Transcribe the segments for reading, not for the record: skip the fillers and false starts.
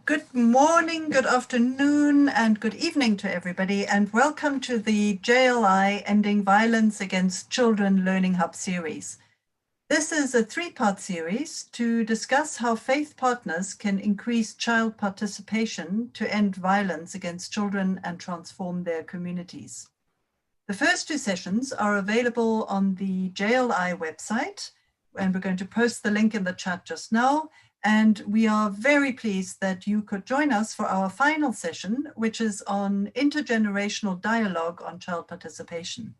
Good morning, good afternoon, and good evening to everybody, and welcome to the JLI Ending Violence Against Children Learning Hub series. This is a three-part series to discuss how faith partners can increase child participation to end violence against children and transform their communities. The first two sessions are available on the JLI website, and we're going to post the link in the chat just now. And we are very pleased that you could join us for our final session, which is on intergenerational dialogue on child participation.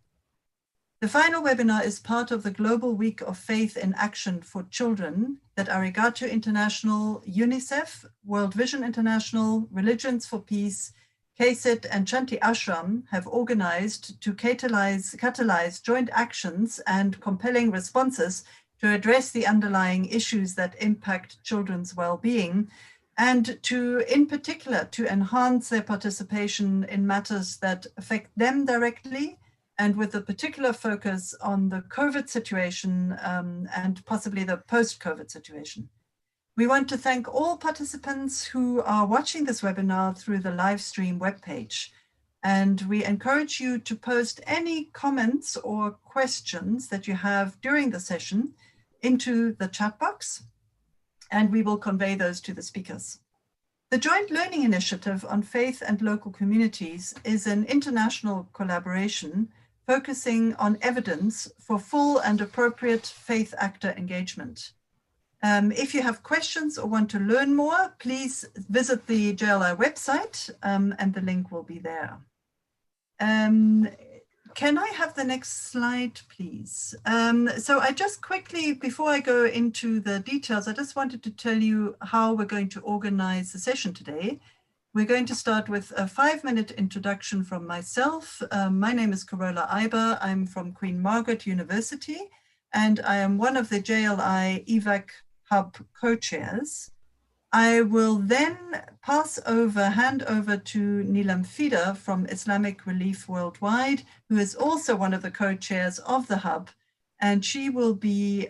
The final webinar is part of the Global Week of Faith in Action for Children that Arigato International, UNICEF, World Vision International, Religions for Peace, KSIT, and Chanti Ashram have organized to catalyze joint actions and compelling responses to address the underlying issues that impact children's well-being, and to, in particular, to enhance their participation in matters that affect them directly, and with a particular focus on the COVID situation and possibly the post-COVID situation. We want to thank all participants who are watching this webinar through the live stream webpage. And we encourage you to post any comments or questions that you have during the session into the chat box, and we will convey those to the speakers. The Joint Learning Initiative on Faith and Local Communities is an international collaboration focusing on evidence for full and appropriate faith actor engagement. If you have questions or want to learn more, please visit the JLI website, and the link will be there. Can I have the next slide, please? So I just quickly, before I go into the details, I just wanted to tell you how we're going to organize the session today. We're going to start with a 5-minute introduction from myself. My name is Carola Eyber. I'm from Queen Margaret University, and I am one of the JLI EVAC Hub co-chairs. I will then hand over to Neelam Fida from Islamic Relief Worldwide, who is also one of the co-chairs of the hub, and she will be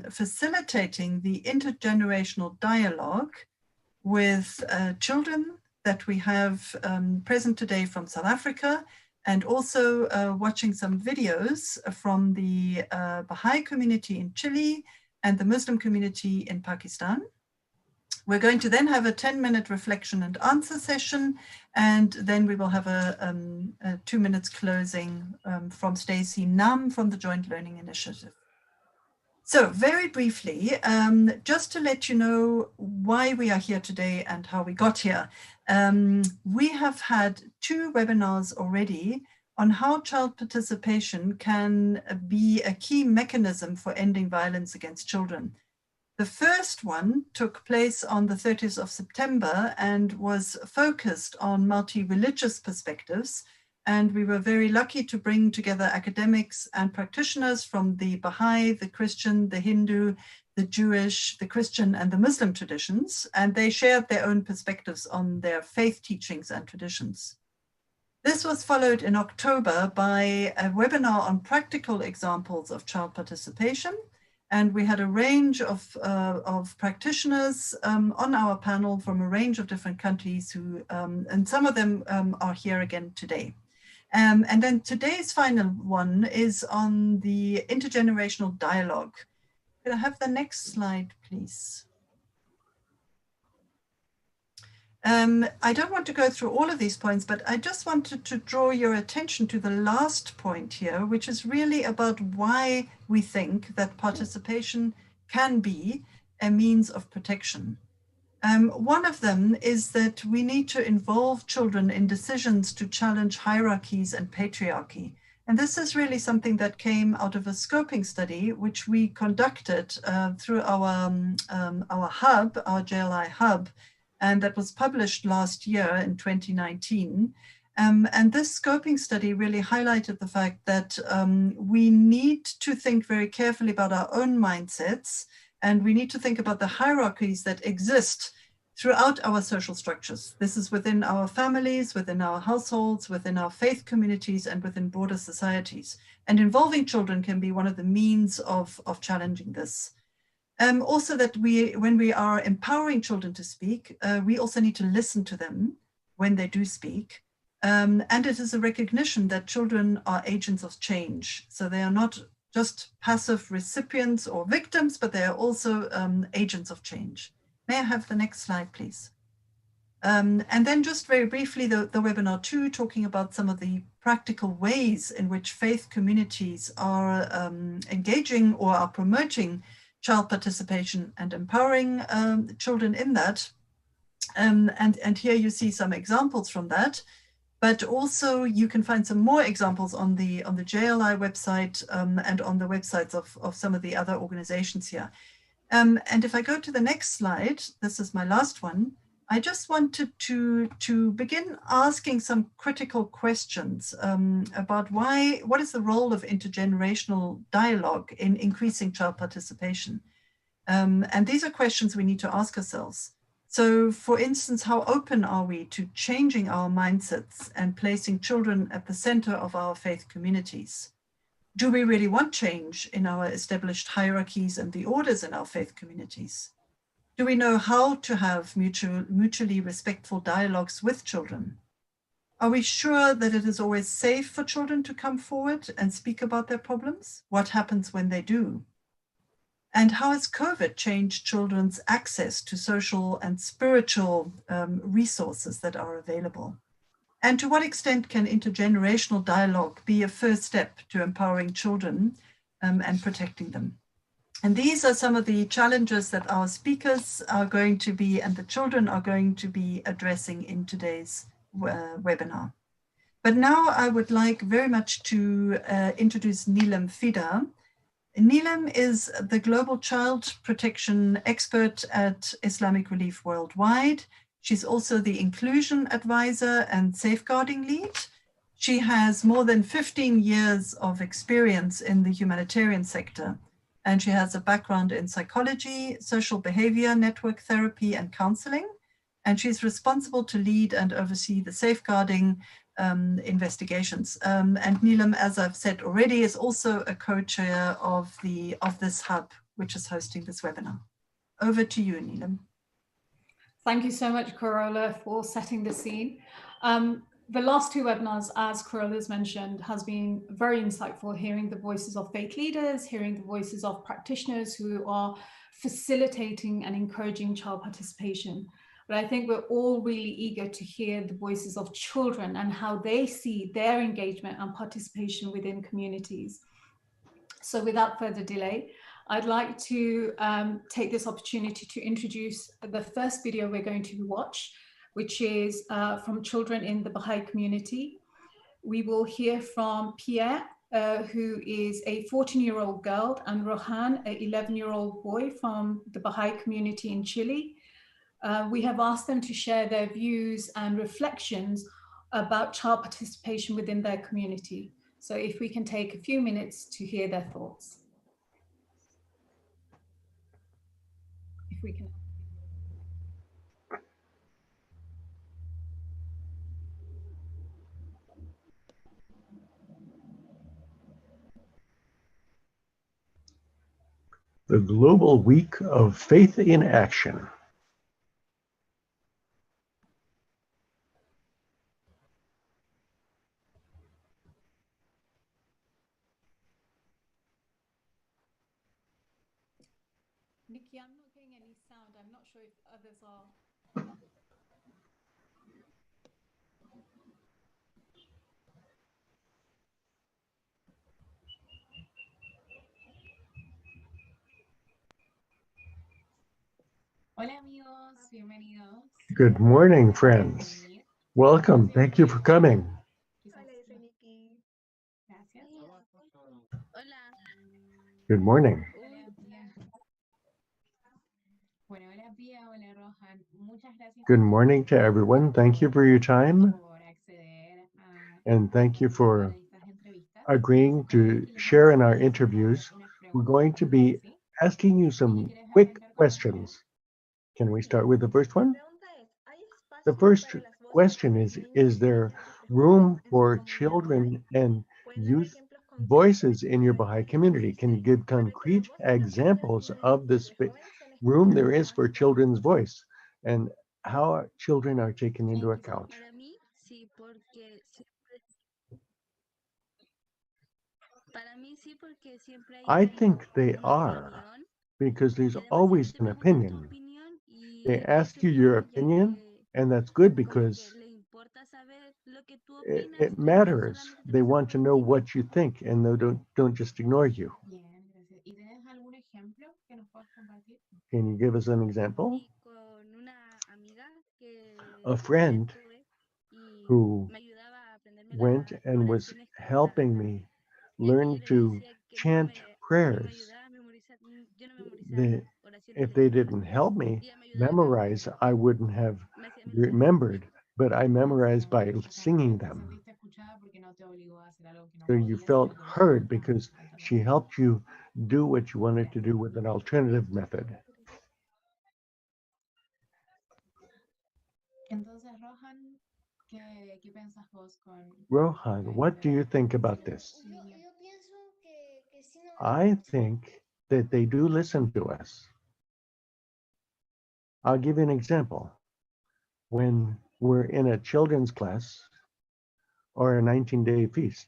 facilitating the intergenerational dialogue with children that we have present today from South Africa, and also watching some videos from the Bahá'í community in Chile and the Muslim community in Pakistan. We're going to then have a 10-minute reflection and answer session, and then we will have a 2 minutes closing from Stacy Nam from the Joint Learning Initiative. So very briefly, just to let you know why we are here today and how we got here. We have had 2 webinars already on how child participation can be a key mechanism for ending violence against children. The first one took place on the 30th of September and was focused on multi-religious perspectives. And we were very lucky to bring together academics and practitioners from the Baha'i, the Christian, the Hindu, the Jewish, the Christian, and the Muslim traditions. And they shared their own perspectives on their faith teachings and traditions. This was followed in October by a webinar on practical examples of child participation. And we had a range of practitioners on our panel from a range of different countries who, and some of them are here again today. And then today's final one is on the intergenerational dialogue. Can I have the next slide, please? I don't want to go through all of these points, but I just wanted to draw your attention to the last point here, which is really about why we think that participation can be a means of protection. One of them is that we need to involve children in decisions to challenge hierarchies and patriarchy. And this is really something that came out of a scoping study, which we conducted through our hub, our JLI hub, and that was published last year in 2019. And this scoping study really highlighted the fact that we need to think very carefully about our own mindsets, and we need to think about the hierarchies that exist throughout our social structures. This is within our families, within our households, within our faith communities, and within broader societies. And involving children can be one of the means of challenging this. Also that when we are empowering children to speak, we also need to listen to them when they do speak. And it is a recognition that children are agents of change. So they are not just passive recipients or victims, but they are also agents of change. May I have the next slide, please? And then just very briefly, the webinar 2, talking about some of the practical ways in which faith communities are engaging or are promoting child participation and empowering children in that. And here you see some examples from that. But also you can find some more examples on the JLI website and on the websites of some of the other organizations here. And if I go to the next slide, this is my last one. I just wanted to begin asking some critical questions about what is the role of intergenerational dialogue in increasing child participation? And these are questions we need to ask ourselves. So, for instance, how open are we to changing our mindsets and placing children at the center of our faith communities? Do we really want change in our established hierarchies and the orders in our faith communities? Do we know how to have mutually respectful dialogues with children? Are we sure that it is always safe for children to come forward and speak about their problems? What happens when they do? And how has COVID changed children's access to social and spiritual resources that are available? And to what extent can intergenerational dialogue be a first step to empowering children and protecting them? And these are some of the challenges that our speakers are going to be and the children are going to be addressing in today's webinar. But now I would like very much to introduce Neelam Fida. Neelam is the global child protection expert at Islamic Relief Worldwide. She's also the inclusion advisor and safeguarding lead. She has more than 15 years of experience in the humanitarian sector, and she has a background in psychology, social behavior, network therapy, and counseling. And she's responsible to lead and oversee the safeguarding investigations. And Neelam, as I've said already, is also a co-chair of this hub, which is hosting this webinar. Over to you, Neelam. Thank you so much, Carola, for setting the scene. The last two webinars, as Carola's mentioned, has been very insightful, hearing the voices of faith leaders, hearing the voices of practitioners who are facilitating and encouraging child participation. But I think we're all really eager to hear the voices of children and how they see their engagement and participation within communities. So without further delay, I'd like to take this opportunity to introduce the first video we're going to watch, which is from children in the Baha'i community. We will hear from Pierre, who is a 14-year-old girl, and Rohan, an 11-year-old boy from the Baha'i community in Chile. We have asked them to share their views and reflections about child participation within their community. So if we can take a few minutes to hear their thoughts. If we can. The Global Week of Faith in Action. Nikki, I'm not getting any sound. I'm not sure if others are. Hola amigos, bienvenidos. Good morning, friends. Welcome. Thank you for coming. Hola, yo soy Nikki. Gracias. Hola. Good morning. Hola, Pia. Bueno, hola, Pia. Hola, Rohan. Muchas gracias. Good morning to everyone. Thank you for your time. Por acceder And thank you for a estas entrevistas. agreeing to share in our interviews. We're going to be asking you some quick questions. Can we start with the first one? The first question is there room for children and youth voices in your Baha'i community? Can you give concrete examples of this room there is for children's voice and how children are taken into account? I think they are, because there's always an opinion. They ask you your opinion, and that's good because it matters. They want to know what you think, and they don't just ignore you. Bien, gracias. ¿Y tienes algún ejemplo que nos puedas compartir? Can you give us an example? A friend who went and was helping me learn to chant prayers. If they didn't help me memorize, I wouldn't have remembered, but I memorized by singing them. Sentiste escuchada porque no te obligó a hacer algo que no So you podías felt hacer, heard because she helped you do what you wanted to do with an alternative method. Entonces, Rohan, ¿qué piensas vos con Rohan, what do you think about this? I think that they do listen to us. I'll give you an example. When we're in a children's class or a 19-day feast,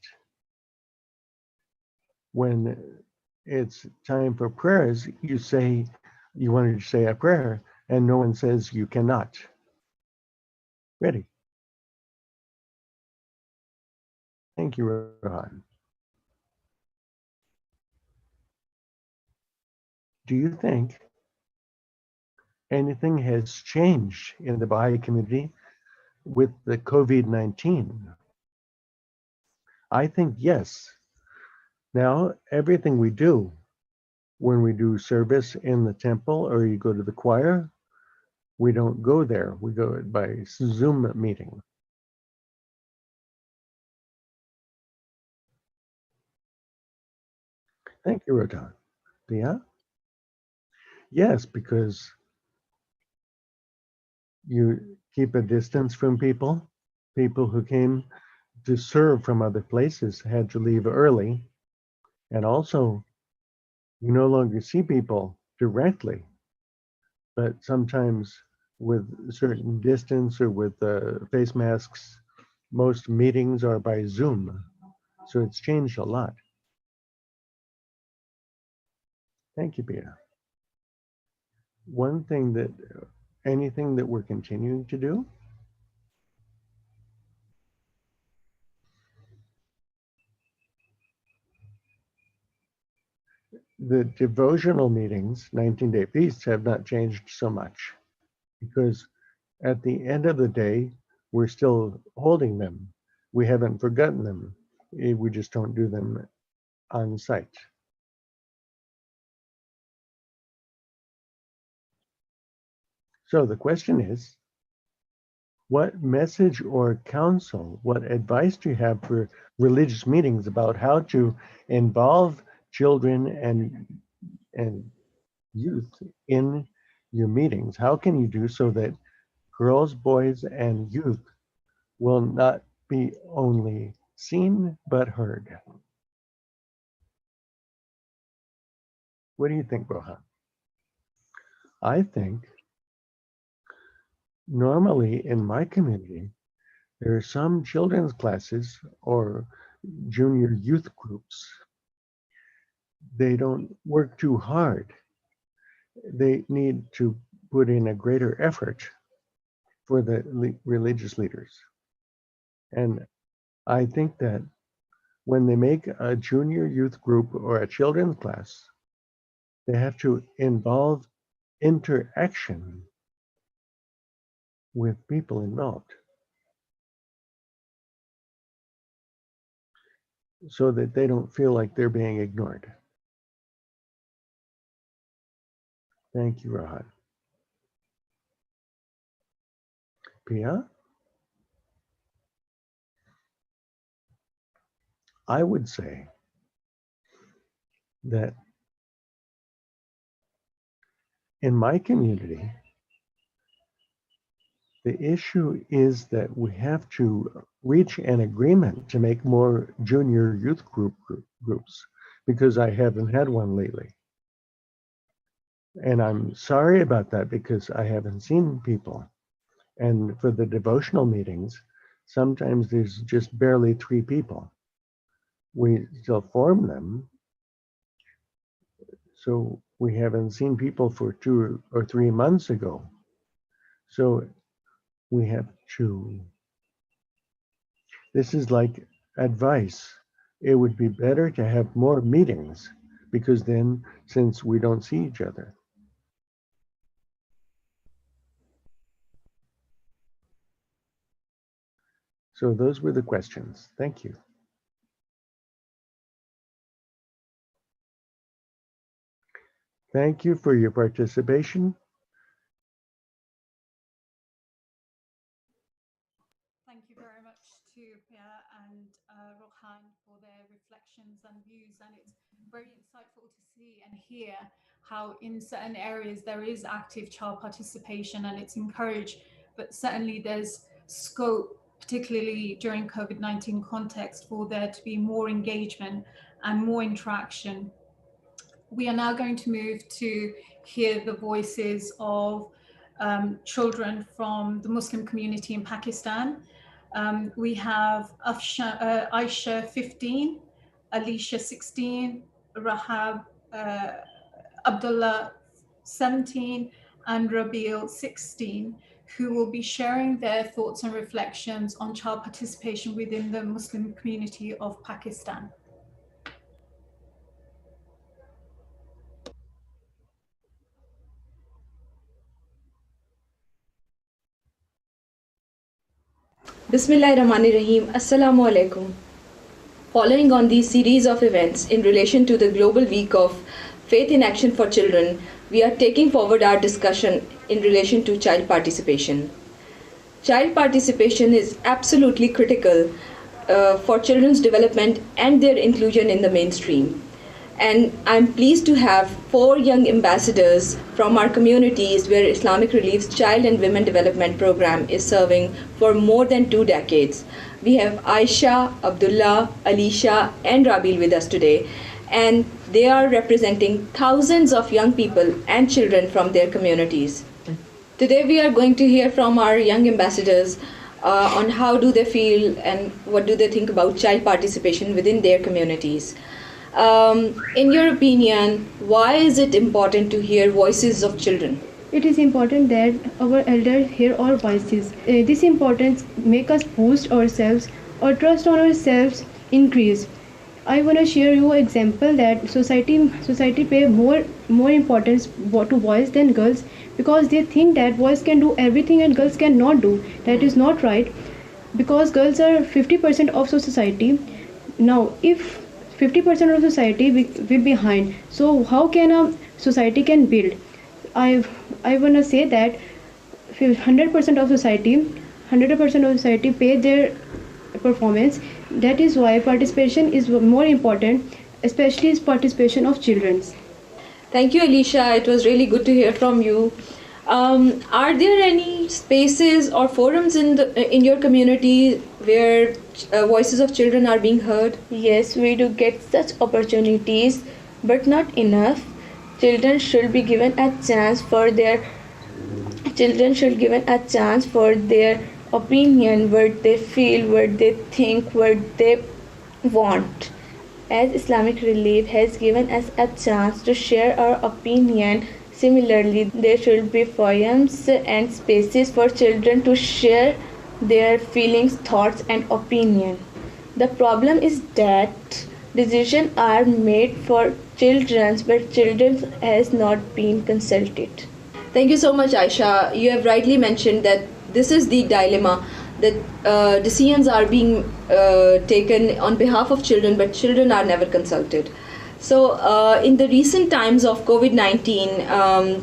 when it's time for prayers, you say you wanted to say a prayer, and no one says you cannot. Ready. Thank you, Rohan. Do you think anything has changed in the Baha'i community with the COVID-19? I think yes. Now, everything we do, when we do service in the temple or you go to the choir, we don't go there. We go by Zoom meeting. Thank you, Rohan. Yeah? Yes, because you keep a distance from people. People who came to serve from other places had to leave early. And also, you no longer see people directly, but sometimes with a certain distance or with face masks, most meetings are by Zoom. So it's changed a lot. Thank you, Pia. Anything that we're continuing to do? The devotional meetings, 19-day feasts, have not changed so much because at the end of the day, we're still holding them. We haven't forgotten them. We just don't do them on site. So the question is, what message or counsel, what advice do you have for religious meetings about how to involve children and youth in your meetings? How can you do so that girls, boys, and youth will not be only seen but heard? What do you think, Rohan? I think normally in my community, there are some children's classes or junior youth groups. They don't work too hard. They need to put in a greater effort for the religious leaders. And I think that when they make a junior youth group or a children's class, they have to involve interaction with people involved so that they don't feel like they're being ignored. Thank you, Rohan. Pia? I would say that in my community, the issue is that we have to reach an agreement to make more junior youth groups because I haven't had one lately. And I'm sorry about that because I haven't seen people. And for the devotional meetings, sometimes there's just barely 3 people. We still form them. So we haven't seen people for 2 or 3 months ago. So we have to, this is like advice. It would be better to have more meetings because then, since we don't see each other. So those were the questions. Thank you. Thank you for your participation. Thank you very much to Pierre and Rohan for their reflections and views. And it's very insightful to see and hear how in certain areas there is active child participation and it's encouraged, but certainly there's scope, particularly during COVID-19 context, for there to be more engagement and more interaction. We are now going to move to hear the voices of children from the Muslim community in Pakistan. We have Afshan, Aisha 15, Alicia 16, Rahab Abdullah 17, and Rabil 16, who will be sharing their thoughts and reflections on child participation within the Muslim community of Pakistan. Bismillahirrahmanirrahim. Assalamu alaikum. Following on these series of events in relation to the Global Week of Faith in Action for Children, we are taking forward our discussion in relation to child participation. Child participation is absolutely critical for children's development and their inclusion in the mainstream. And I'm pleased to have 4 young ambassadors from our communities where Islamic Relief's Child and Women Development Program is serving for more than 2 decades. We have Aisha, Abdullah, Alicia, and Rabil with us today, and they are representing thousands of young people and children from their communities. Today we are going to hear from our young ambassadors on how do they feel and what do they think about child participation within their communities. In your opinion, why is it important to hear voices of children? It is important that our elders hear our voices. This importance make us boost ourselves, our trust on ourselves increase. I want to share you an example that society pay more importance to boys than girls because they think that boys can do everything and girls cannot do. That is not right because girls are 50% of society. Now, if 50% of society will be behind, so how can a society can build? I want to say that 100% of society pay their performance. That is why participation is more important, especially participation of children. Thank you, Alicia. It was really good to hear from you. Are there any spaces or forums in your community where voices of children are being heard? Yes, we do get such opportunities, but not enough. Children should be given a chance for their opinion, what they feel, what they think, what they want. As Islamic Relief has given us a chance to share our opinion, similarly, there should be forums and spaces for children to share their feelings, thoughts, and opinion. The problem is that decisions are made for children, but children has not been consulted. Thank you so much, Aisha. You have rightly mentioned that this is the dilemma, that decisions are being taken on behalf of children, but children are never consulted. So in the recent times of COVID-19,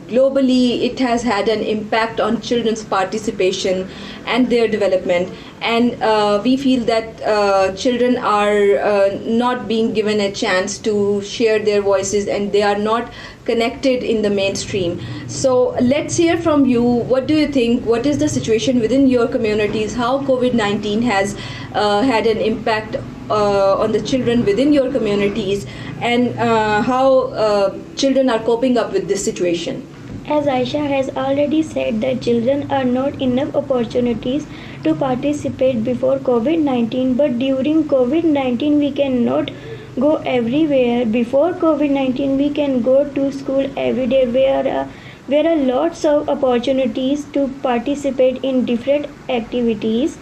globally it has had an impact on children's participation and their development, and we feel that children are not being given a chance to share their voices and they are not connected in the mainstream. So let's hear from you. What do you think? What is the situation within your communities? How COVID-19 has had an impact on the children within your communities, and how children are coping up with this situation? As Aisha has already said, that children are not enough opportunities to participate before COVID-19, but during COVID-19 we cannot go everywhere. Before COVID-19 we can go to school every day, where are lots of opportunities to participate in different activities,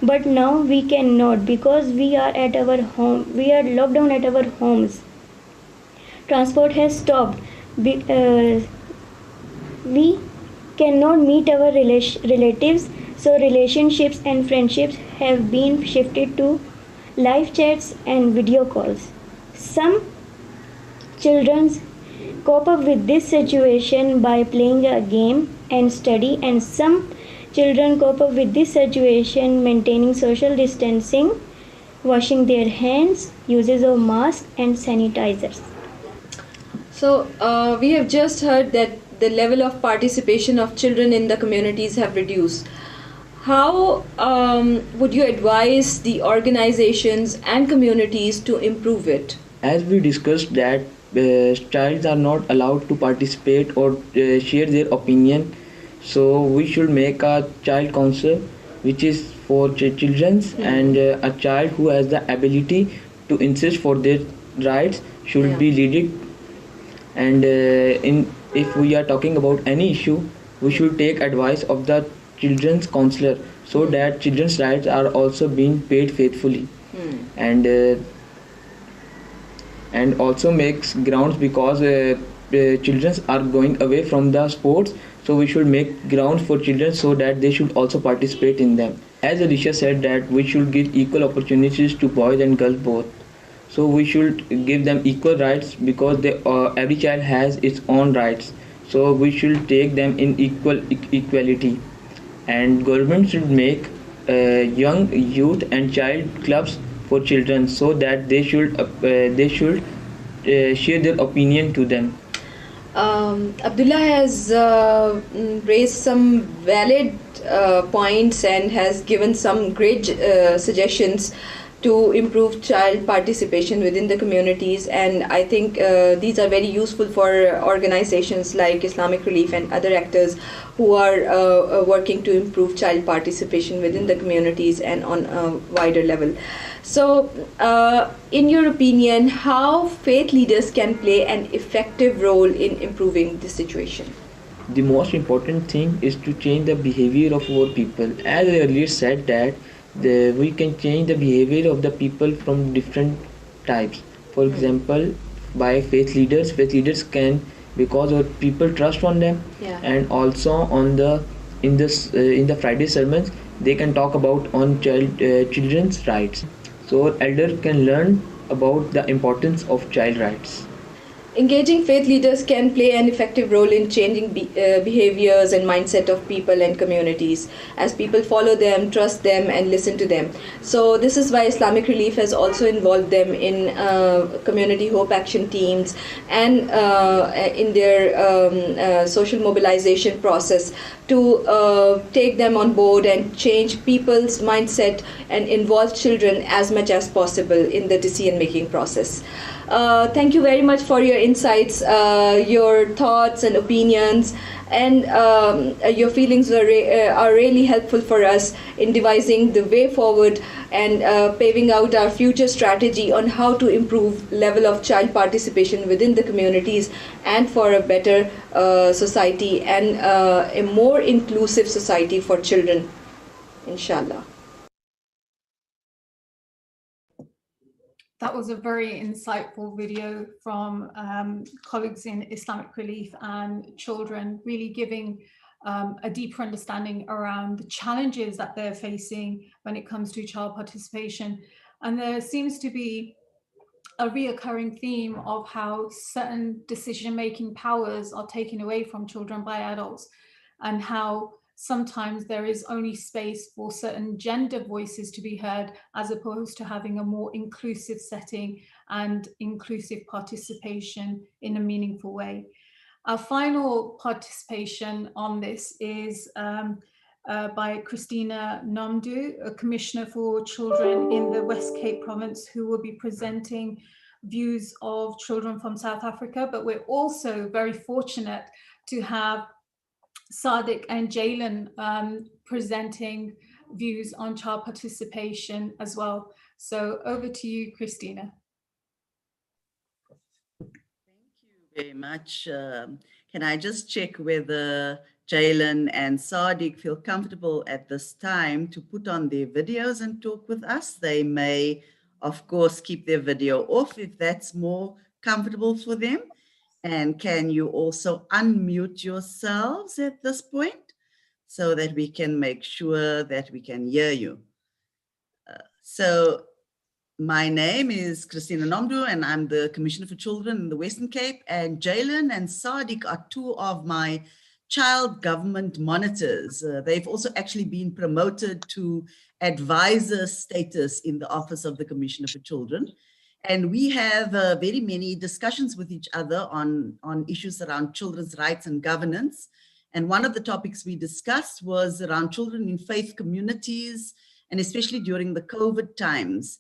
but now we cannot because we are at our home. We are locked down at our homes. Transport has stopped. We cannot meet our relatives, so relationships and friendships have been shifted to live chats and video calls. Some children cope up with this situation by playing a game and study, and some children cope up with this situation maintaining social distancing, washing their hands, uses of masks and sanitizers. So we have just heard that the level of participation of children in the communities have reduced. How would you advise the organizations and communities to improve it? As we discussed that childs are not allowed to participate or share their opinion, so we should make a child council which is for children, and a child who has the ability to insist for their rights should be leaded. And if we are talking about any issue, we should take advice of the children's counselor, so that children's rights are also being paid faithfully. And also makes grounds, because children are going away from the sports, so we should make grounds for children so that they should also participate in them. As Alicia said, that we should give equal opportunities to boys and girls both. So we should give them equal rights, because every child has its own rights. So we should take them in equality. And government should make young youth and child clubs for children, so that they should share their opinion to them. Abdullah has raised some valid points and has given some great suggestions to improve child participation within the communities, and I think these are very useful for organizations like Islamic Relief and other actors who are working to improve child participation within the communities and on a wider level. So, in your opinion, how faith leaders can play an effective role in improving the situation? The most important thing is to change the behavior of our people. As I earlier said, that we can change the behavior of the people from different types. For example, by faith leaders can, because our people trust on them, and also on in the Friday sermons they can talk about on children's rights. So elders can learn about the importance of child rights. Engaging faith leaders can play an effective role in changing behaviors and mindset of people and communities, as people follow them, trust them and listen to them. So this is why Islamic Relief has also involved them in community hope action teams and in their social mobilization process to take them on board and change people's mindset and involve children as much as possible in the decision making process. Thank you very much for your insights, your thoughts and opinions, and your feelings are really helpful for us in devising the way forward and paving out our future strategy on how to improve level of child participation within the communities and for a better society and a more inclusive society for children, inshallah. That was a very insightful video from colleagues in Islamic Relief and children, really giving a deeper understanding around the challenges that they're facing when it comes to child participation. And there seems to be a reoccurring theme of how certain decision-making powers are taken away from children by adults, and how sometimes there is only space for certain gender voices to be heard, as opposed to having a more inclusive setting and inclusive participation in a meaningful way. Our final participation on this is by Christina Nomdo, a Commissioner for Children in the West Cape Province, who will be presenting views of children from South Africa. But we're also very fortunate to have Sadiq and Jalen presenting views on child participation as well. So over to you, Christina. Thank you very much. Can I just check whether Jalen and Sadiq feel comfortable at this time to put on their videos and talk with us? They may, of course, keep their video off if that's more comfortable for them. And can you also unmute yourselves at this point so that we can make sure that we can hear you? So my name is Christina Nomdo, and I'm the Commissioner for Children in the Western Cape. And Jalen and Sadiq are two of my child government monitors. They've also actually been promoted to advisor status in the Office of the Commissioner for Children. And we have very many discussions with each other on issues around children's rights and governance. And one of the topics we discussed was around children in faith communities, and especially during the COVID times.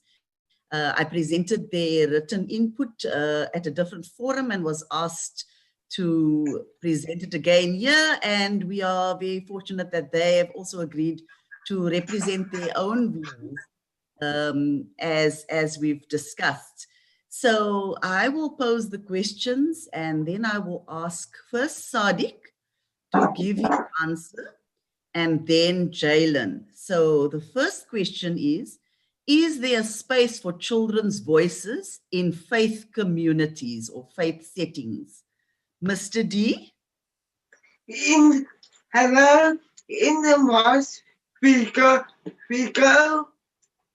I presented their written input at a different forum and was asked to present it again here. And we are very fortunate that they have also agreed to represent their own views as we've discussed. So I will pose the questions and then I will ask first Sadiq to give his answer and then Jalen. So the first question is there a space for children's voices in faith communities or faith settings? Mr. D? Hello, in the mosque, we go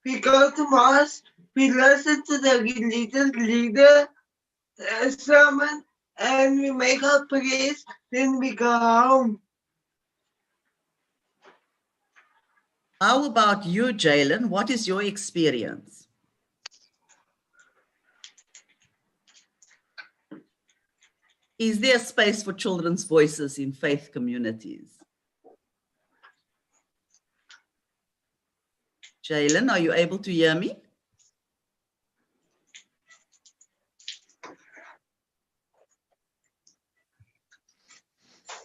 to mosque, we listen to the religious leader sermon, and we make our prayers, then we go home. How about you, Jalen? What is your experience? Is there space for children's voices in faith communities? Jalen, are you able to hear me?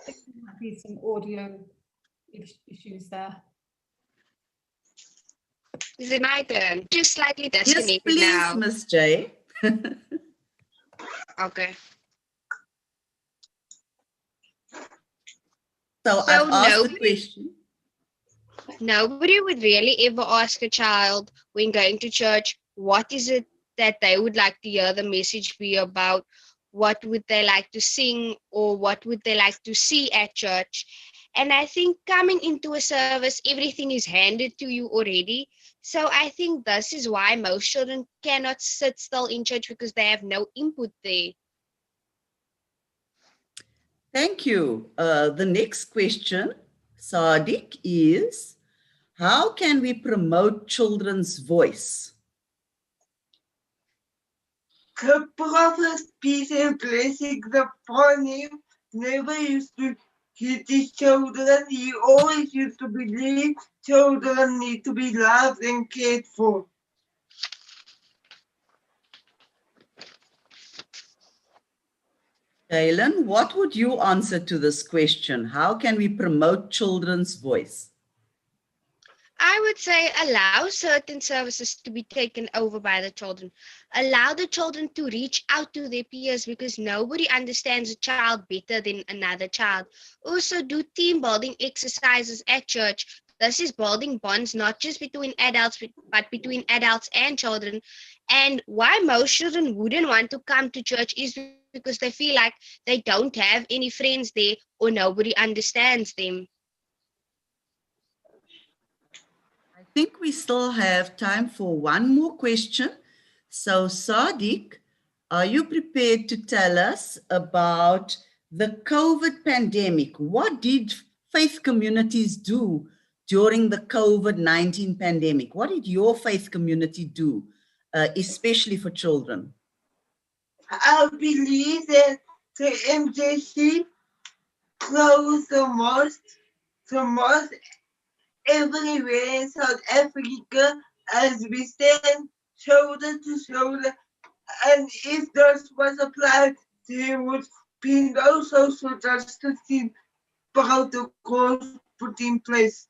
There might be some audio issues there. Is it my turn? Just slightly disconnected yes, please, now. Miss J. Okay. So I've asked the question. Nobody would really ever ask a child when going to church, what is it that they would like to hear the message be about? What would they like to sing, or what would they like to see at church? And I think coming into a service, everything is handed to you already. So I think this is why most children cannot sit still in church, because they have no input there. Thank you. The next question, Sadiq, is how can we promote children's voice? The Prophet, peace and blessings upon him, never used to hit his children. He always used to believe children need to be loved and cared for. Jalen, what would you answer to this question? How can we promote children's voice? I would say allow certain services to be taken over by the children. Allow the children to reach out to their peers, because nobody understands a child better than another child. Also, do team building exercises at church. This is building bonds not just between adults, but between adults and children. And why most children wouldn't want to come to church is because they feel like they don't have any friends there or nobody understands them. I think we still have time for one more question. So Sadiq, are you prepared to tell us about the COVID pandemic? What did faith communities do during the COVID-19 pandemic? What did your faith community do, especially for children? I believe that the MJC closed the mosque everywhere in South Africa as we stand shoulder to shoulder. And if those was applied, there would be no social distancing protocols put in place.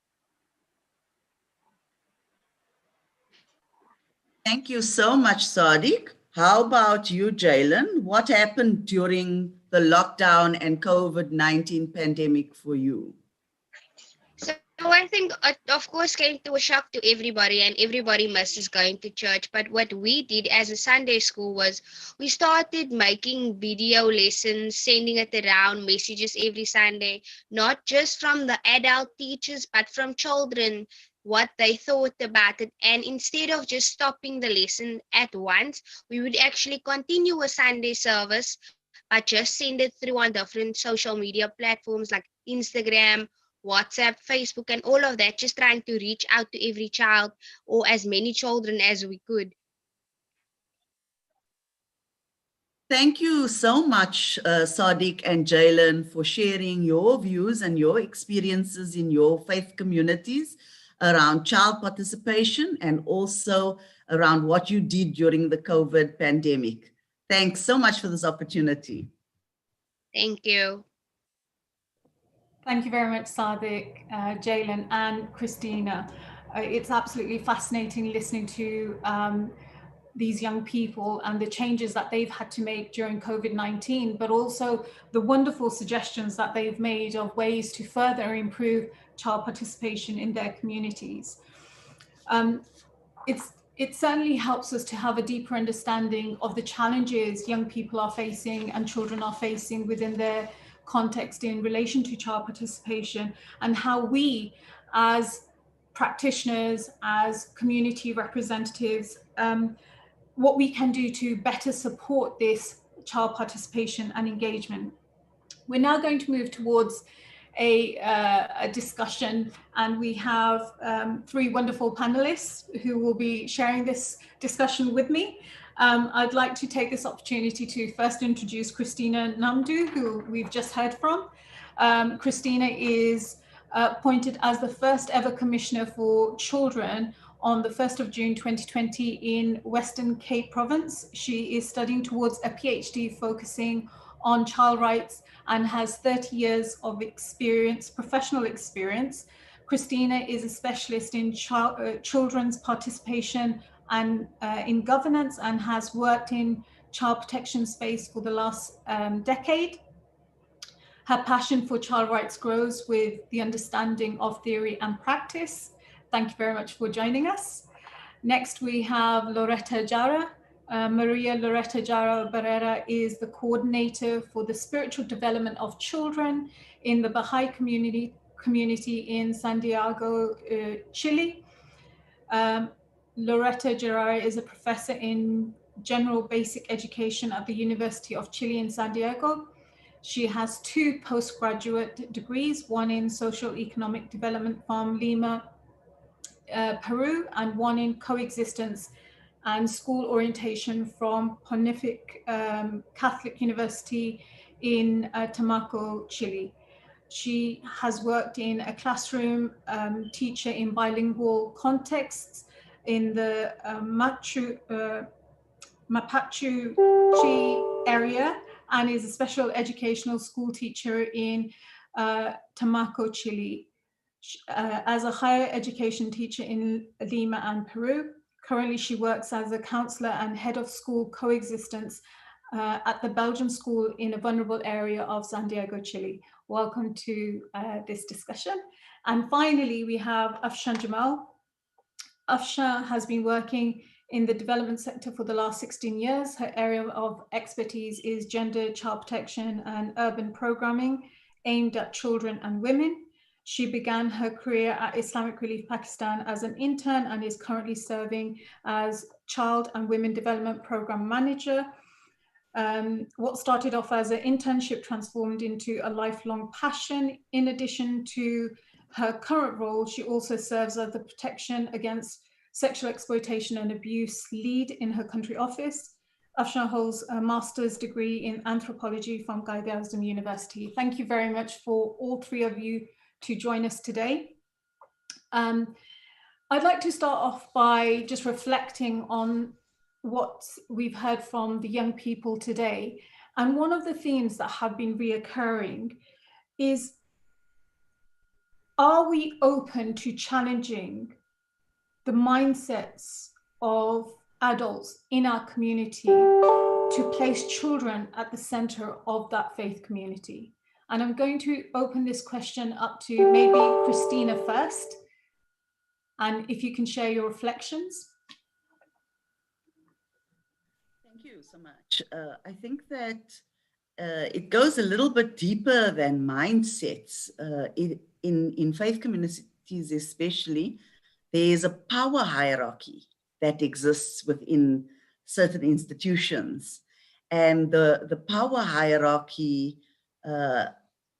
Thank you so much, Sadiq. How about you, Jalen? What happened during the lockdown and COVID-19 pandemic for you? So I think, of course, came to a shock to everybody, and everybody misses going to church. But what we did as a Sunday school was we started making video lessons, sending it around, messages every Sunday, not just from the adult teachers, but from children, what they thought about it. And instead of just stopping the lesson at once, we would actually continue a Sunday service, but just send it through on different social media platforms like Instagram, WhatsApp, Facebook, and all of that, just trying to reach out to every child or as many children as we could. Thank you so much, Sadiq and Jalen, for sharing your views and your experiences in your faith communities around child participation and also around what you did during the COVID pandemic. Thanks so much for this opportunity. Thank you. Thank you very much, Sadiq, Jalen, and Christina. It's absolutely fascinating listening to these young people and the changes that they've had to make during COVID-19, but also the wonderful suggestions that they've made of ways to further improve child participation in their communities. It certainly helps us to have a deeper understanding of the challenges young people are facing and children are facing within their context in relation to child participation, and how we as practitioners, as community representatives, what we can do to better support this child participation and engagement. We're now going to move towards a discussion, and we have three wonderful panelists who will be sharing this discussion with me. I'd like to take this opportunity to first introduce Christina Nomdo, who we've just heard from. Christina is appointed as the first ever Commissioner for Children on the 1st of June 2020 in Western Cape Province. She is studying towards a PhD focusing on child rights and has 30 years of experience, professional experience. Christina is a specialist in children's participation and in governance, and has worked in child protection space for the last decade. Her passion for child rights grows with the understanding of theory and practice. Thank you very much for joining us. Next, we have Loreto Jara. Maria Loreto Jara Barrera is the coordinator for the spiritual development of children in the Bahá'í community in Santiago, Chile. Loreto Jara is a professor in general basic education at the University of Chile in Santiago. She has 2 postgraduate degrees, one in social economic development from Lima, Peru, and one in coexistence and school orientation from Pontific Catholic University in Tumaco, Chile. She has worked in a classroom teacher in bilingual contexts in the Mapache area, and is a special educational school teacher in Tumaco, Chile. As a higher education teacher in Lima and Peru. Currently, she works as a counselor and head of school coexistence at the Belgian school in a vulnerable area of Santiago, Chile. Welcome to this discussion. And finally, we have Afshan Jamal. Afshan has been working in the development sector for the last 16 years. Her area of expertise is gender, child protection, and urban programming aimed at children and women. She began her career at Islamic Relief Pakistan as an intern and is currently serving as Child and Women Development Program Manager. What started off as an internship transformed into a lifelong passion. In addition to her current role, she also serves as the Protection Against Sexual Exploitation and Abuse lead in her country office. Afshan holds a master's degree in anthropology from Quaid University. Thank you very much for all 3 of you to join us today. I'd like to start off by just reflecting on what we've heard from the young people today. And one of the themes that have been reoccurring is, are we open to challenging the mindsets of adults in our community to place children at the center of that faith community? And I'm going to open this question up to maybe Christina first. And if you can share your reflections. Thank you so much. I think that it goes a little bit deeper than mindsets. In faith communities especially, there's a power hierarchy that exists within certain institutions. And the power hierarchy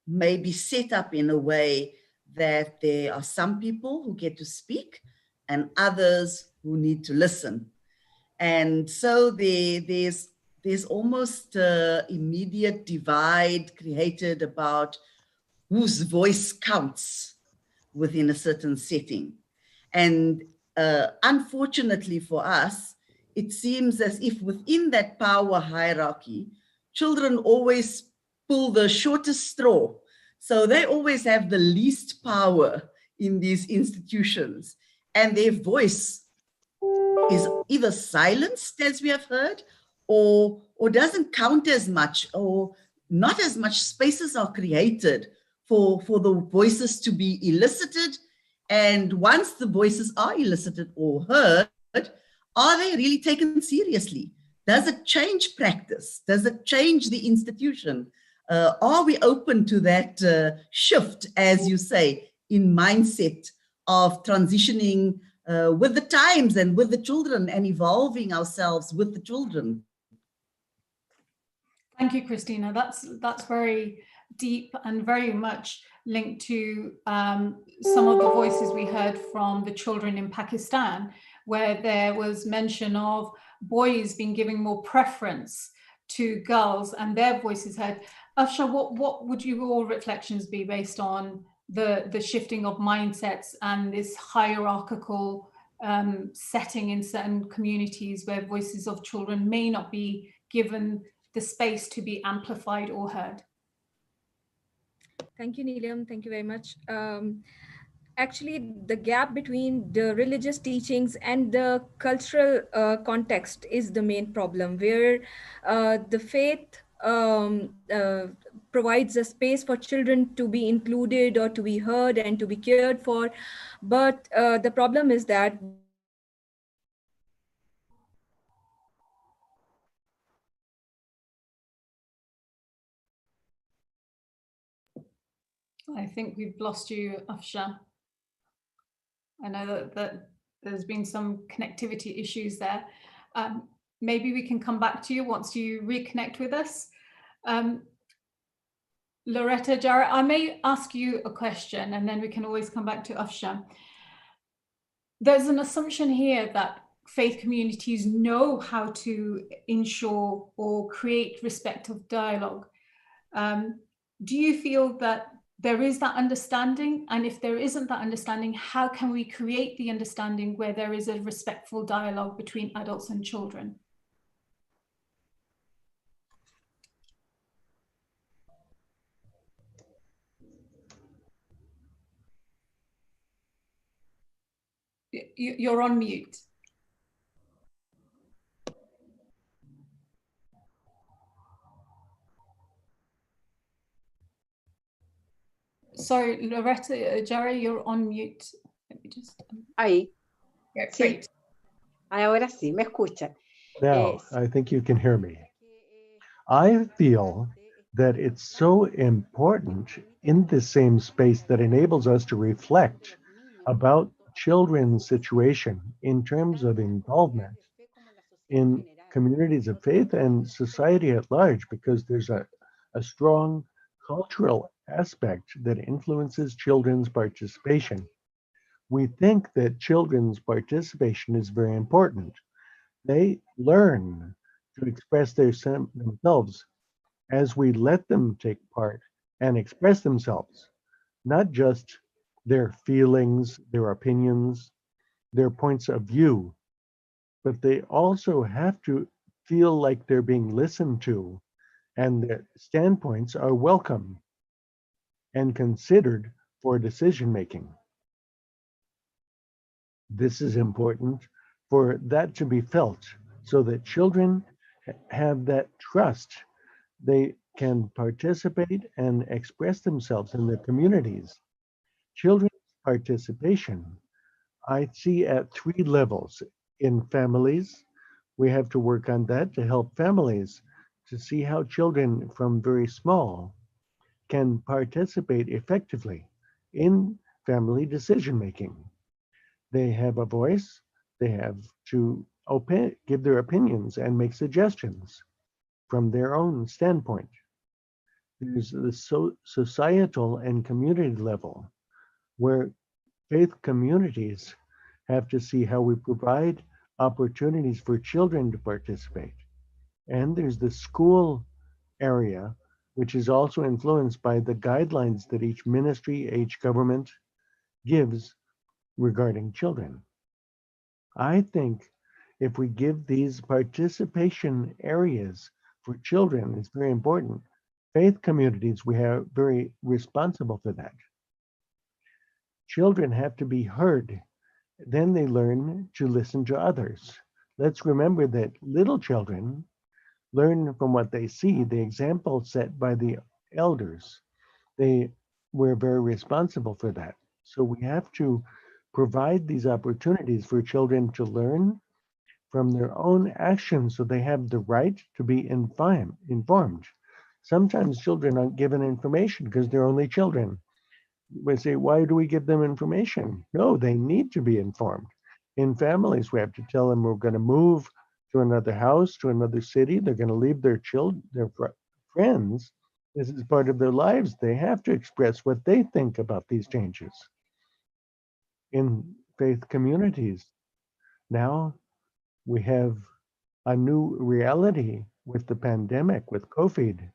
may be set up in a way that there are some people who get to speak and others who need to listen. And so there's almost an immediate divide created about whose voice counts within a certain setting. And unfortunately for us, it seems as if within that power hierarchy, children always pull the shortest straw. So they always have the least power in these institutions, and their voice is either silenced, as we have heard, or doesn't count as much, or not as much spaces are created for the voices to be elicited. And once the voices are elicited or heard, are they really taken seriously? Does it change practice? Does it change the institution? Are we open to that shift, as you say, in mindset of transitioning with the times and with the children and evolving ourselves with the children? Thank you, Christina. That's very deep and very much linked to some of the voices we heard from the children in Pakistan, where there was mention of boys being given more preference to girls and their voices heard. Afshan, what would your reflections be based on the shifting of mindsets and this hierarchical setting in certain communities where voices of children may not be given the space to be amplified or heard? Thank you, Neelam. Thank you very much. Actually, the gap between the religious teachings and the cultural context is the main problem, where the faith provides a space for children to be included or to be heard and to be cared for. But the problem is that I think we've lost you, Afshan. I know that there's been some connectivity issues there. Maybe we can come back to you once you reconnect with us. Loreto, Jara, I may ask you a question and then we can always come back to Afshan. There's an assumption here that faith communities know how to ensure or create respectful dialogue. Do you feel that there is that understanding? And if there isn't that understanding, how can we create the understanding where there is a respectful dialogue between adults and children? You're on mute. Sorry, Loreto, Jara, you're on mute. Let me just... Ahí. Yeah, Sí. great. Ahora sí, me escuchan. Now, I think you can hear me. I feel that it's so important in the same space that enables us to reflect about children's situation in terms of involvement in communities of faith and society at large, because there's a strong cultural aspect that influences children's participation. We think that children's participation is very important. They learn to express themselves as we let them take part and express themselves, not just their feelings, their opinions, their points of view, but they also have to feel like they're being listened to and their standpoints are welcome and considered for decision making. This is important for that to be felt so that children have that trust. They can participate and express themselves in their communities. Children's participation, I see at 3 levels. In families, we have to work on that to help families to see how children from very small can participate effectively in family decision making. They have a voice, they have to give their opinions and make suggestions from their own standpoint. There's the societal and community level where faith communities have to see how we provide opportunities for children to participate. And there's the school area, which is also influenced by the guidelines that each ministry, each government gives regarding children. I think if we give these participation areas for children, it's very important. Faith communities, we are very responsible for that. Children have to be heard. Then they learn to listen to others. Let's remember that little children learn from what they see, the example set by the elders. We're very responsible for that. So we have to provide these opportunities for children to learn from their own actions so they have the right to be informed. Sometimes children aren't given information because they're only children. We say, why do we give them information? No, they need to be informed. In families, we have to tell them we're going to move to another house, to another city. They're going to leave their friends. This is part of their lives. They have to express what they think about these changes. In faith communities, now we have a new reality with the pandemic, with COVID.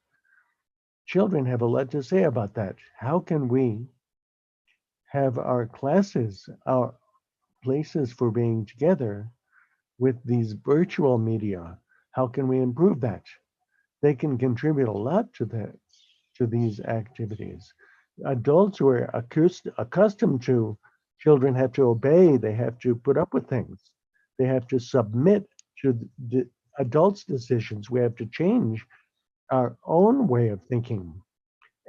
Children have a lot to say about that. How can we have our classes, our places for being together with these virtual media? How can we improve that? They can contribute a lot to these activities. Adults who are accustomed to children have to obey, they have to put up with things. They have to submit to the adults' decisions. We have to change our own way of thinking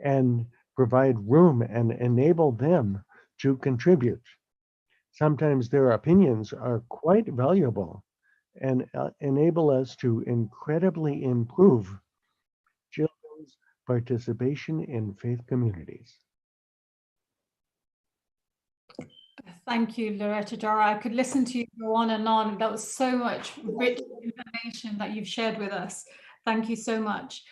and provide room and enable them to contribute. Sometimes their opinions are quite valuable and enable us to incredibly improve children's participation in faith communities. Thank you, Loreto, Jara. I could listen to you go on and on. That was so much rich information that you've shared with us. Thank you so much.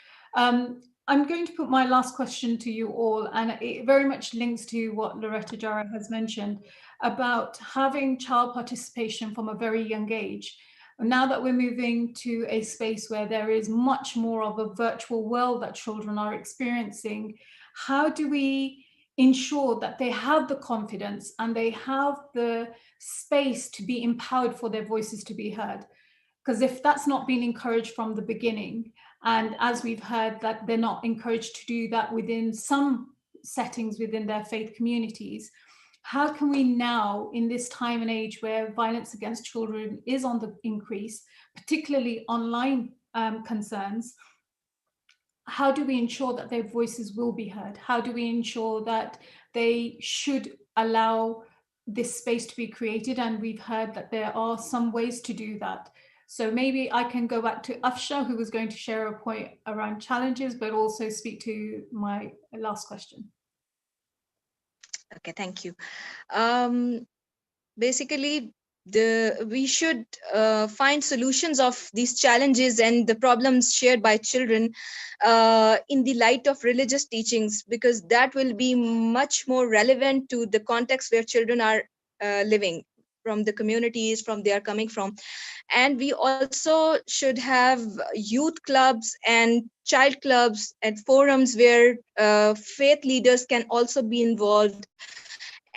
I'm going to put my last question to you all, and it very much links to what Loreto Jara has mentioned about having child participation from a very young age. Now that we're moving to a space where there is much more of a virtual world that children are experiencing, how do we ensure that they have the confidence and they have the space to be empowered for their voices to be heard? Because if that's not been encouraged from the beginning, and as we've heard that they're not encouraged to do that within some settings within their faith communities, how can we now, in this time and age where violence against children is on the increase, particularly online concerns, how do we ensure that their voices will be heard? How do we ensure that they should allow this space to be created? And we've heard that there are some ways to do that. So maybe I can go back to Afshan, who was going to share a point around challenges, but also speak to my last question. Okay, thank you. Basically, we should find solutions of these challenges and the problems shared by children in the light of religious teachings, because that will be much more relevant to the context where children are living, from the communities from they are coming from. And we also should have youth clubs and child clubs and forums where faith leaders can also be involved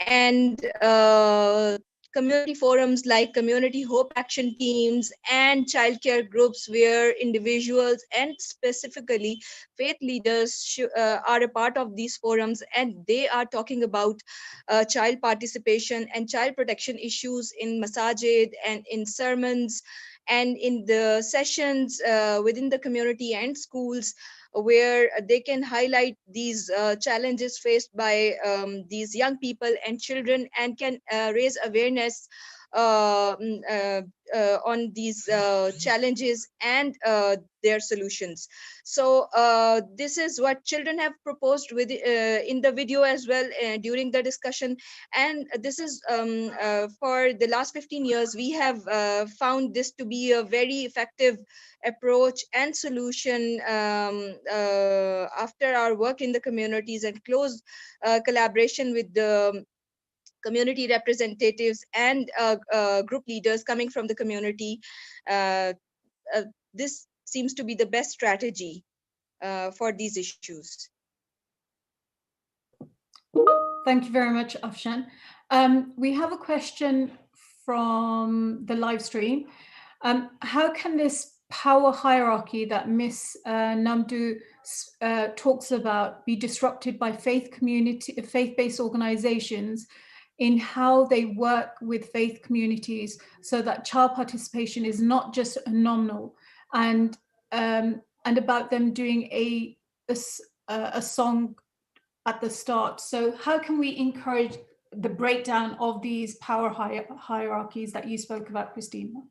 and community forums like community hope action teams and childcare groups where individuals and specifically faith leaders are a part of these forums, and they are talking about child participation and child protection issues in masajid and in sermons and in the sessions within the community and schools, where they can highlight these challenges faced by these young people and children, and can raise awareness on these challenges and their solutions. So this is what children have proposed with in the video as well during the discussion. And this is for the last 15 years, we have found this to be a very effective approach and solution after our work in the communities and close collaboration with the community representatives and group leaders coming from the community. This seems to be the best strategy for these issues. Thank you very much, Afshan. We have a question from the live stream. How can this power hierarchy that Ms. Nomdo talks about be disrupted by faith-based organizations in how they work with faith communities, so that child participation is not just nominal, and about them doing a song at the start? So how can we encourage the breakdown of these power hierarchies that you spoke about, Christina?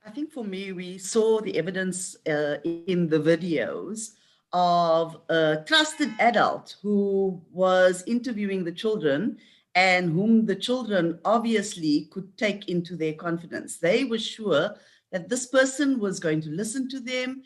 I think for me, we saw the evidence in the videos of a trusted adult who was interviewing the children and whom the children obviously could take into their confidence. They were sure that this person was going to listen to them,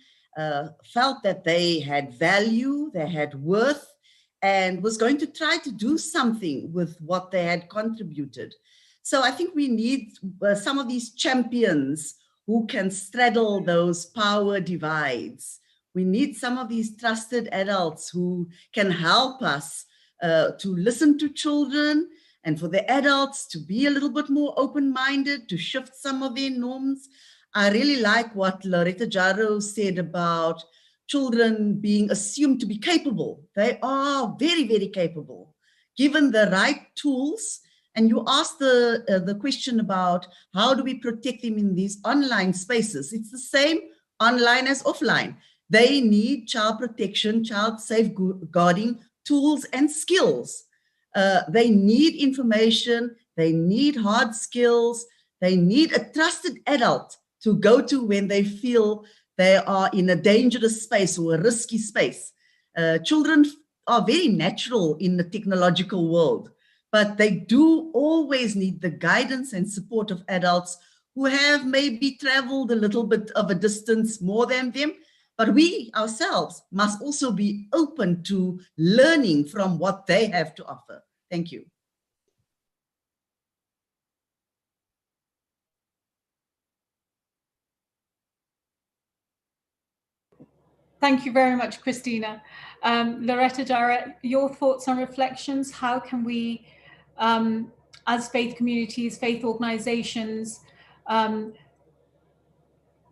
felt that they had value, they had worth, and was going to try to do something with what they had contributed. So I think we need some of these champions who can straddle those power divides. We need some of these trusted adults who can help us to listen to children, and for the adults to be a little bit more open-minded, to shift some of their norms. I really like what Loreto Jara said about children being assumed to be capable. They are very, very capable, given the right tools. And you asked the question about how do we protect them in these online spaces? It's the same online as offline. They need child protection, child safeguarding tools and skills. They need information, they need hard skills, they need a trusted adult to go to when they feel they are in a dangerous space or a risky space. Children are very natural in the technological world, but they do always need the guidance and support of adults who have maybe traveled a little bit of a distance more than them. But we ourselves must also be open to learning from what they have to offer. Thank you. Thank you very much, Christina. Loreto, Jara, your thoughts and reflections. How can we, as faith communities, faith organizations,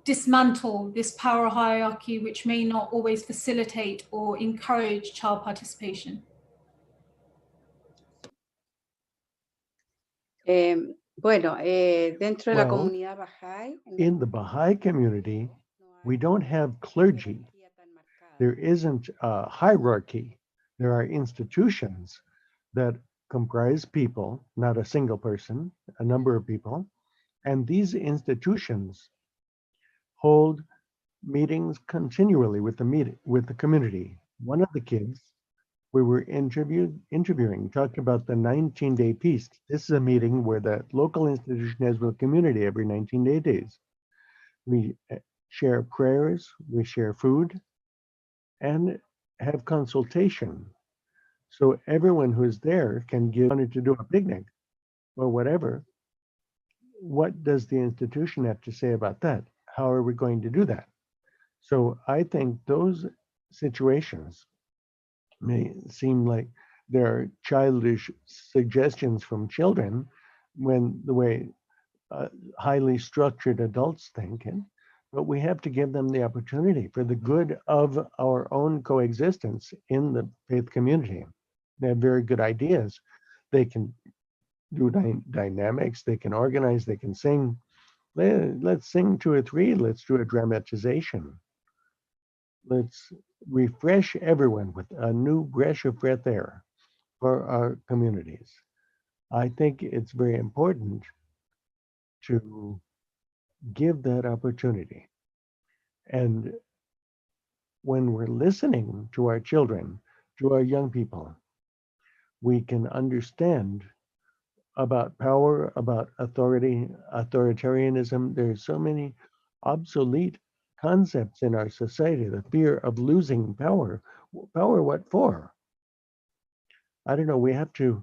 dismantle this power hierarchy which may not always facilitate or encourage child participation? Bueno, dentro de la Well, comunidad Bahá'í, in the Baha'i community, we don't have clergy. There isn't a hierarchy. There are institutions that comprise people, not a single person, a number of people. And these institutions hold meetings continually with the community. One of the kids we were interviewing talked about the 19-day peace. This is a meeting where the local institution has with the community every 19 days. We share prayers, we share food, and have consultation. So everyone who's there can wanted to do a picnic or whatever. What does the institution have to say about that? How are we going to do that? So I think those situations may seem like they're childish suggestions from children when the way highly structured adults think, but we have to give them the opportunity for the good of our own coexistence in the faith community. They have very good ideas. They can do dynamics, they can organize, they can sing. Let's sing 2 or 3, let's do a dramatization. Let's refresh everyone with a new breath of fresh air for our communities. I think it's very important to give that opportunity. And when we're listening to our children, to our young people, we can understand about power, about authority, authoritarianism. There's so many obsolete concepts in our society, the fear of losing power. Power, what for? I don't know, we have to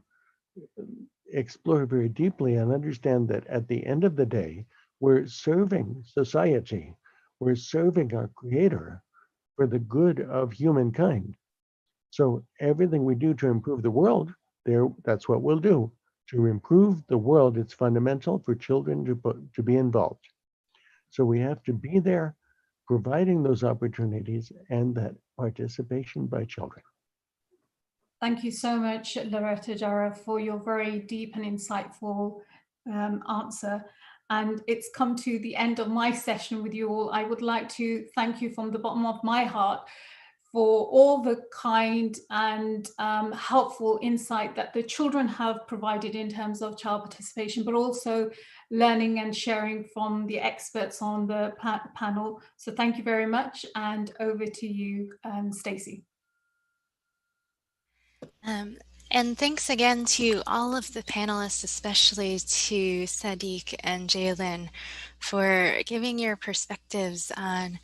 explore very deeply and understand that at the end of the day, we're serving society, we're serving our creator for the good of humankind. So everything we do to improve the world, that's what we'll do. To improve the world, it's fundamental for children to be involved. So we have to be there, providing those opportunities and that participation by children. Thank you so much, Loreto, Jara, for your very deep and insightful answer. And it's come to the end of my session with you all. I would like to thank you from the bottom of my heart for all the kind and helpful insight that the children have provided in terms of child participation, but also learning and sharing from the experts on the panel. So thank you very much, and over to you, Stacy. And thanks again to all of the panelists, especially to Sadiq and Jalen, for giving your perspectives on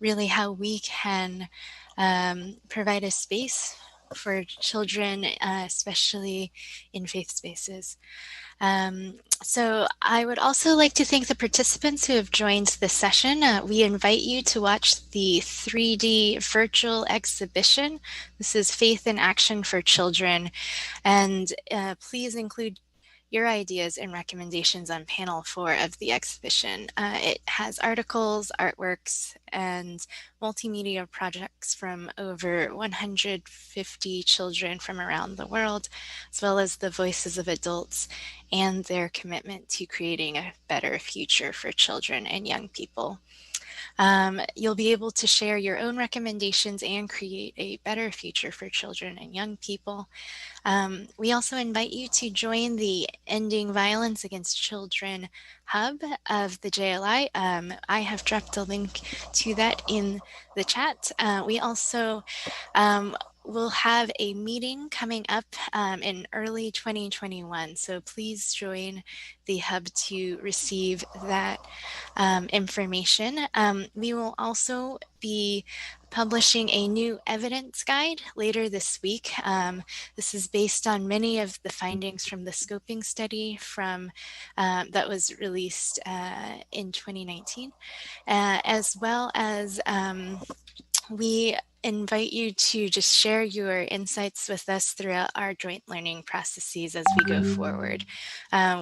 really how we can provide a space for children, especially in faith spaces. So I would also like to thank the participants who have joined the session. We invite you to watch the 3D virtual exhibition. This is Faith in Action for Children. And please include your ideas and recommendations on panel 4 of the exhibition. It has articles, artworks, and multimedia projects from over 150 children from around the world, as well as the voices of adults and their commitment to creating a better future for children and young people. You'll be able to share your own recommendations and create a better future for children and young people. We also invite you to join the Ending Violence Against Children Hub of the JLI. I have dropped a link to that in the chat. We also we'll have a meeting coming up in early 2021. So please join the hub to receive that information. We will also be publishing a new evidence guide later this week. This is based on many of the findings from the scoping study from that was released in 2019, as well as we invite you to just share your insights with us throughout our joint learning processes as we go forward.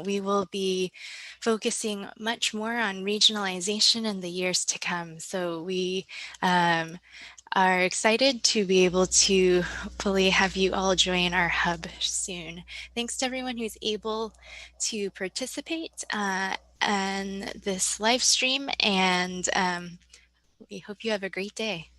We will be focusing much more on regionalization in the years to come. So we are excited to be able to hopefully have you all join our hub soon. Thanks to everyone who's able to participate in this live stream, and we hope you have a great day.